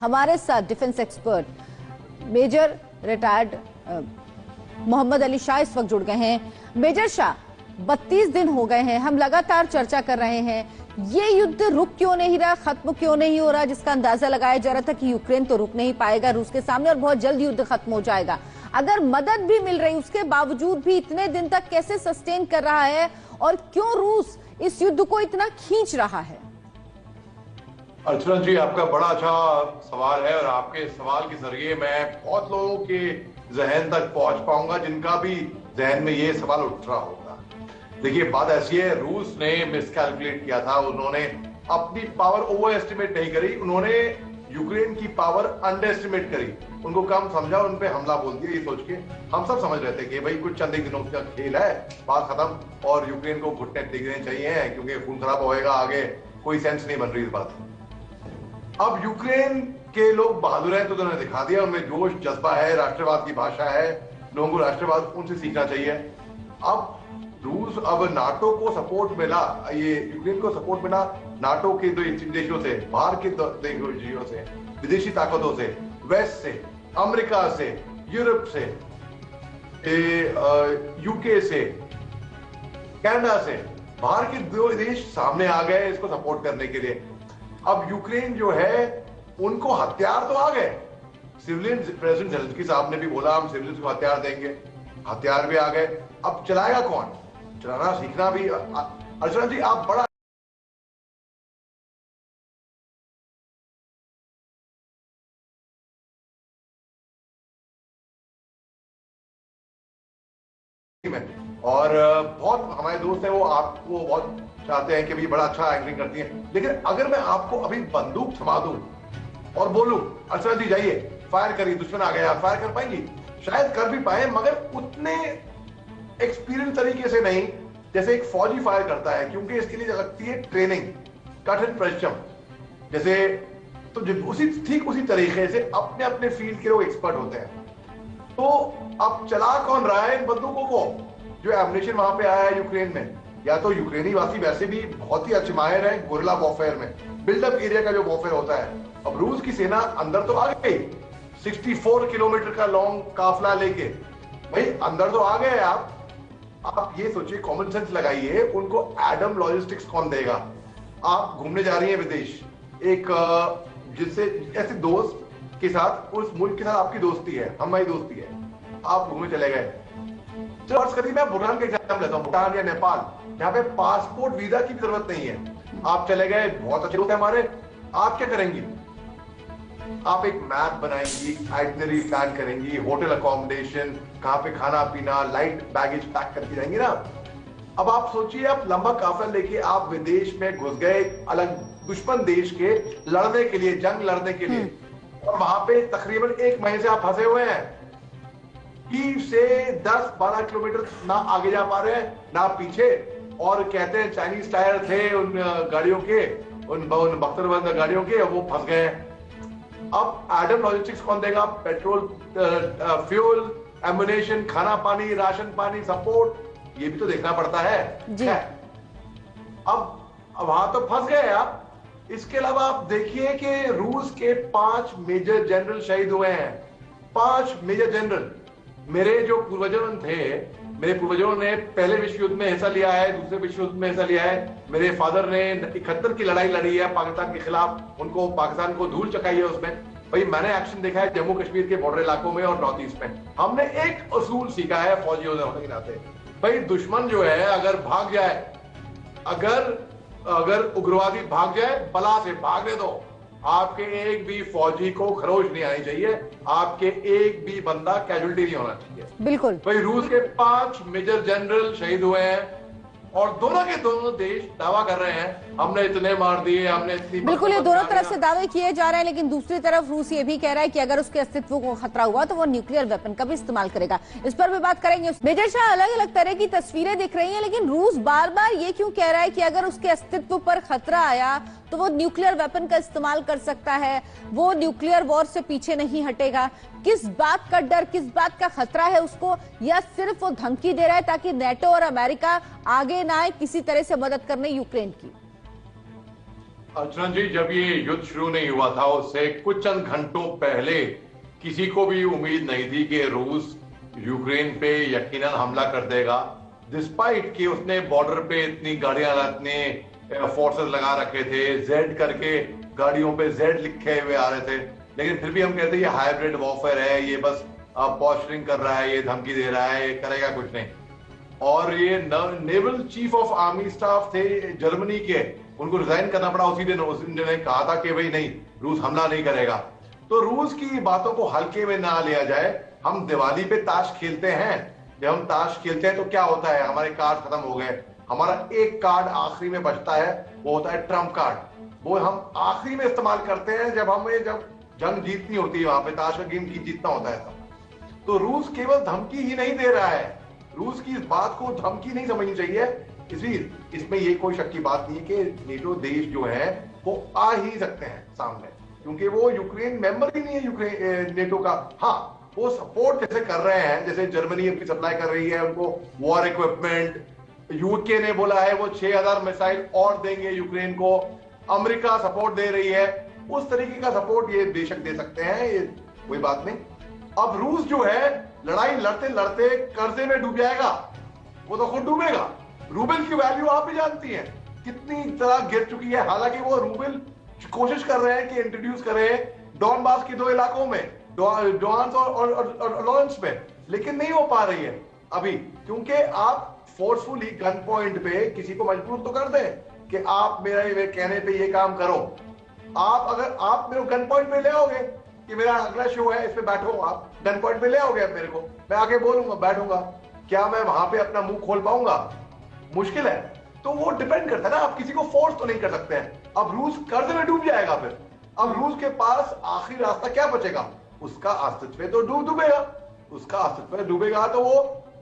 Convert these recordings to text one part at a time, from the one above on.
हमारे साथ defence expert major retired Mohammad Ali Shah इस वक्त जुड़ गए हैं। मेजर शाह, 32 दिन हो गए हैं, हम लगातार चर्चा कर रहे हैं, ये युद्ध रुक क्यों नहीं रहा, खत्म क्यों नहीं हो रहा, जिसका अंदाजा लगाया जा रहा था कि यूक्रेन तो रुक नहीं पाएगा रूस के सामने और बहुत जल्द युद्ध खत्म हो जाएगा। अगर मदद भी मिल रही उसके बावजूद भी इतने दिन तक कैसे सस्टेन कर रहा है और क्यों रूस इस युद्ध को इतना खींच रहा है? अर्चना जी, आपका बड़ा अच्छा सवाल है और आपके सवाल के जरिए मैं बहुत लोगों के जहन तक पहुंच पाऊंगा जिनका भी जहन में ये सवाल उठ रहा होगा। देखिए, बात ऐसी है, रूस ने मिसकैलकुलेट किया था, उन्होंने अपनी पावर ओवर एस्टिमेट नहीं करी, उन्होंने यूक्रेन की पावर अंडर एस्टिमेट करी, उनको कम समझा, उन पे हमला बोल दिया। ये सोच के हम सब समझ रहे थे कि भाई कुछ चंद दिनों का खेल है, बात खत्म और यूक्रेन को घुटने टिकने चाहिए क्योंकि खून खराब होएगा, आगे कोई सेंस नहीं बन रही इस बात। अब यूक्रेन के लोग बहादुर हैं तो उन्होंने दिखा दिया, उनमें जोश जज्बा है, राष्ट्रवाद की भाषा है, लोगों को राष्ट्रवाद उनसे सीखना चाहिए। अब रूस, अब नाटो को सपोर्ट मिला, ये यूक्रेन को सपोर्ट मिला नाटो के दो देशों से, बाहर के देशों से, विदेशी ताकतों से, वेस्ट से, अमेरिका से, यूरोप से, यूके से, कनाडा से, बाहर के दो देश सामने आ गए इसको सपोर्ट करने के लिए। अब यूक्रेन जो है उनको हथियार तो आ गए, सिविलियन, प्रेसिडेंट ज़ेलेंस्की साहब ने भी बोला हम सिविलियंस को हथियार देंगे, हथियार भी आ गए। अब चलाएगा कौन? चलाना सीखना भी। अर्चना जी, आप बड़ा और बहुत हमारे दोस्त हैं वो आपको बहुत चाहते हैं कि भाई बड़ा अच्छा एंकरिंग करती हैं, लेकिन अगर मैं आपको अभी बंदूक थमा दूं और बोलूं अर्चना जी जाइए फायर करिए, दुश्मन आ गया, फायर कर पाएंगी? शायद कर भी पाए, मगर उतने एक्सपीरियंस तरीके से नहीं जैसे एक फौजी फायर करता है, क्योंकि इसके लिए लगती है ट्रेनिंग, कठिन परिश्रम। जैसे तो ठीक उसी तरीके से अपने अपने फील्ड के लोग एक्सपर्ट होते हैं। तो अब चला कौन रहा है इन बंदूकों को? जो एमुनेशन वहां पे आया है यूक्रेन में, या तो यूक्रेनी वासी वैसे भी बहुत ही अच्छे माहिर हैं गोरिल्ला वॉरफेयर में, बिल्डअप एरिया का जो वॉरफेयर होता है। अब रूस की सेना अंदर तो आ गई, 64 किलोमीटर का लॉन्ग काफला लेके, भाई अंदर तो आ गए। आप ये सोचिए, कॉमन सेंस लगाइए, उनको एडम लॉजिस्टिक्स कौन देगा? आप घूमने जा रही हैं विदेश, एक जिससे ऐसे दोस्त के साथ, उस मुल्क के साथ आपकी दोस्ती है, हमारी दोस्ती है, आप घूमने चले गए। चलो कभी मैं भूटान का एग्जाम्पल लेता हूं, भूटान या नेपाल, जहां पे पासपोर्ट वीजा की भी जरूरत नहीं है, आप चले गए, बहुत अच्छे दोस्त हैं हमारे, आप क्या करेंगी? आप एक मैप बनाएंगी, आइटनरी प्लान करेंगी, होटल अकोमोडेशन, कहां पे खाना पीना, लाइट बैगेज पैक करके जाएंगी ना। अब आप सोचिए, आप लंबा काफिला लेके आप विदेश में घुस गए, अलग दुश्मन देश के लड़ने के लिए, जंग लड़ने के लिए, और वहां पे तकरीबन 1 महीने से आप फंसे हुए हैं, कीव से 10-12 किलोमीटर ना आगे जा पा रहे हैं ना पीछे, और कहते हैं चाइनीज टायर थे उन गाड़ियों के, उन बख्तरबंद गाड़ियों के, वो फंस गए। अब एडम लॉजिस्टिक्स कौन देगा? पेट्रोल, फ्यूल, एम्युनिशन, खाना पानी, राशन पानी, सपोर्ट, ये भी तो देखना पड़ता है जी। अब वहां तो फंस गए आप। इसके अलावा आप देखिए कि रूस के 5 मेजर जनरल शहीद हुए हैं, 5 मेजर जनरल। मेरे जो पूर्वजों थे, मेरे पूर्वजों ने पहले विश्व युद्ध में हिस्सा लिया है, दूसरे विश्व युद्ध में हिस्सा लिया है, मेरे फादर ने 71 की लड़ाई लड़ी है पाकिस्तान के खिलाफ, उनको पाकिस्तान को धूल चकाई है उसमें। भाई मैंने एक्शन देखा है जम्मू कश्मीर के बॉर्डर इलाकों में और नॉर्थ ईस्ट में। हमने एक असूल सीखा है फौजी होने के नाते, भाई दुश्मन जो है अगर भाग जाए, अगर उग्रवादी भाग जाए, बला से भागने दो, आपके एक भी फौजी को खरोच नहीं आनी चाहिए, आपके एक भी बंदा कैजुअल्टी नहीं होना चाहिए। बिल्कुल। भाई रूस के 5 मेजर जनरल शहीद हुए हैं और दोनों के दोनों देश दावा कर रहे हैं हमने इतने मार दिए, हमने इतनी। बिल्कुल, ये दोनों तरफ से दावे किए जा रहे हैं, लेकिन दूसरी तरफ रूस ये भी कह रहा है कि अगर उसके अस्तित्व को खतरा हुआ तो वो न्यूक्लियर वेपन का भी इस्तेमाल करेगा। इस पर भी बात करेंगे। मेजर शाह, अलग अलग तरह की तस्वीरें दिख रही हैं, लेकिन रूस बार बार ये क्यों कह रहा है कि अगर उसके अस्तित्व पर खतरा आया तो वो न्यूक्लियर वेपन का इस्तेमाल कर सकता है, वो न्यूक्लियर वॉर से पीछे नहीं हटेगा? किस बात का डर, किस बात का खतरा है उसको, या सिर्फ वो धमकी दे रहा है ताकि नेटो और अमेरिका आगे ना आए किसी तरह से मदद करने यूक्रेन की? अर्चना जी, जब ये युद्ध शुरू नहीं हुआ था उससे कुछ चंद घंटों पहले किसी को भी उम्मीद नहीं थी कि रूस यूक्रेन पे यकीनन हमला कर देगा, डिस्पाइट कि उसने बॉर्डर पे इतनी गाड़ियां, इतने फोर्सेस लगा रखे थे, जेड करके गाड़ियों पे जेड लिखे हुए आ रहे थे, लेकिन फिर भी हम कहते हैं ये हाइब्रिड वॉरफेयर है, ये बस पोस्टरिंग कर रहा है, ये धमकी दे रहा है, ये करेगा कुछ नहीं। और ये naval chief of army staff थे जर्मनी के, उनको रिजाइन करना पड़ा उसी दिन ने कहा था कि भाई नहीं, रूस हमला नहीं करेगा। तो रूस की बातों को हल्के में ना लिया जाए। हम दिवाली पे ताश खेलते हैं, जब हम ताश खेलते हैं तो क्या होता है, हमारे कार्ड खत्म हो गए, हमारा एक कार्ड आखिरी में बचता है, वो होता है ट्रम्प कार्ड। वो हम आखिरी में इस्तेमाल करते हैं जब जंग जीतनी होती है, वहां पे ताश का गेम जीतना होता है तब। तो रूस केवल धमकी ही नहीं दे रहा है, रूस की इस बात को धमकी नहीं समझनी चाहिए। इसलिए इसमें ये कोई शक की बात नहीं है कि नेटो देश जो है वो आ ही सकते हैं सामने, क्योंकि वो यूक्रेन मेंबर ही नहीं है यूक्रेन नेटो का। हाँ, वो सपोर्ट जैसे कर रहे हैं, जैसे जर्मनी अपनी सप्लाई कर रही है उनको वॉर इक्विपमेंट, यूके ने बोला है वो 6000 मिसाइल और देंगे यूक्रेन को, अमेरिका सपोर्ट दे रही है, उस तरीके का सपोर्ट ये बेशक दे सकते हैं, ये कोई बात नहीं। अब रूस जो है लड़ाई लड़ते लड़ते कर्जे में डूब जाएगा, वो तो खुद डूबेगा। रूबल की वैल्यू आप भी जानती हैं कितनी तरह गिर चुकी है, हालांकि वो रूबल कोशिश कर रहे हैं कि इंट्रोड्यूस करें डॉनबास के 2 इलाकों में, डोंबास और लॉरेंस में, लेकिन नहीं हो पा रही है अभी, क्योंकि आप फोर्सफुली गन पॉइंट पे किसी को मजबूर तो कर दें कि आप मेरे कहने पे ये काम करो। अगर आप मेरे गन पॉइंट पे ले आओगे कि मेरा अगला शो है इस पे बैठो, आप गन पॉइंट पे ले आओगे मेरे को, मैं आके बोलूंगा बैठूंगा, क्या मैं वहां पे अपना मुंह खोल पाऊंगा? मुश्किल है। तो वो डिपेंड करता है ना, आप किसी को फोर्स तो नहीं कर सकते हैं। अब रूस कर्ज में डूब जाएगा, फिर अब रूस के पास आखिरी रास्ता क्या बचेगा? उसका अस्तित्व तो डूबेगा, उसका अस्तित्व डूबेगा तो वो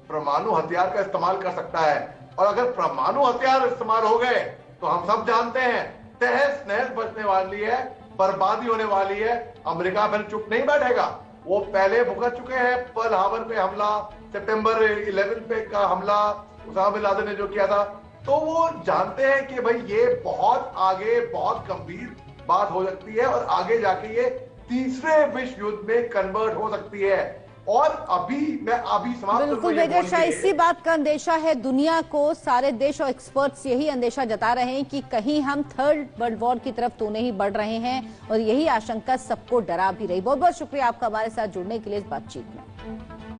परमाणु हथियार का इस्तेमाल कर सकता है। और अगर परमाणु हथियार इस्तेमाल हो गए तो हम सब जानते हैं तहस नहस बचने वाली है, बर्बादी होने वाली है। अमेरिका फिर चुप नहीं बैठेगा, वो पहले भुगत चुके हैं पर्ल हार्बर पे हमला, सितंबर 11 पे का हमला उसामा बिन लादेन ने जो किया था, तो वो जानते हैं कि भाई ये बहुत आगे बहुत गंभीर बात हो सकती है और आगे जाके ये तीसरे विश्व युद्ध में कन्वर्ट हो सकती है। और अभी समाप्त बिल्कुल मेजर शाह, इसी बात का अंदेशा है दुनिया को, सारे देश और एक्सपर्ट्स यही अंदेशा जता रहे हैं कि कहीं हम 3rd वर्ल्ड वॉर की तरफ तो नहीं बढ़ रहे हैं, और यही आशंका सबको डरा भी रही। बहुत बहुत शुक्रिया आपका हमारे साथ जुड़ने के लिए इस बातचीत में।